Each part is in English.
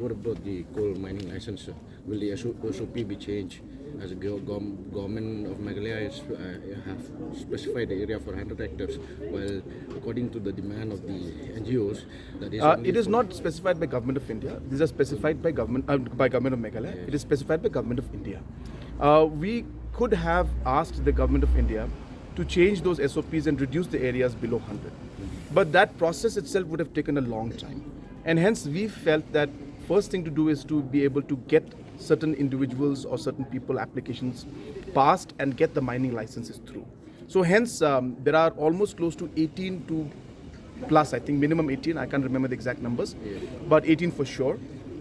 what about the coal mining license? Will the SOP be changed? As the government of Meghalaya have specified the area for 100 hectares, while according to the demand of the NGOs, that is it is not specified by Government of India. These are specified by Government of Meghalaya. Yes. It is specified by Government of India. We could have asked the Government of India to change those SOPs and reduce the areas below 100. But that process itself would have taken a long time. And hence we felt that first thing to do is to be able to get certain individuals or certain people applications passed and get the mining licenses through. So hence there are almost close to 18 to plus, I think minimum 18, I can't remember the exact numbers, but 18 for sure,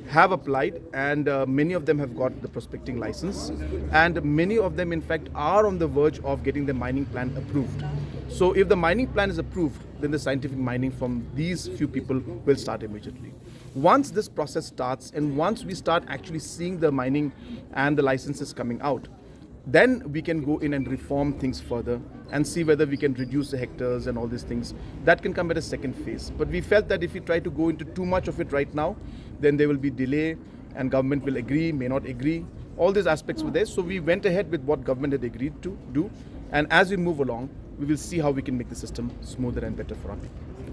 have applied, and many of them have got the prospecting license, and many of them in fact are on the verge of getting the mining plan approved. So if the mining plan is approved, then the scientific mining from these few people will start immediately. Once this process starts and once we start actually seeing the mining and the licenses coming out, then we can go in and reform things further and see whether we can reduce the hectares and all these things. That can come at a second phase. But we felt that if we try to go into too much of it right now, then there will be delay and government will agree, may not agree. All these aspects were there. So we went ahead with what government had agreed to do. And as we move along, we will see how we can make the system smoother and better for our people.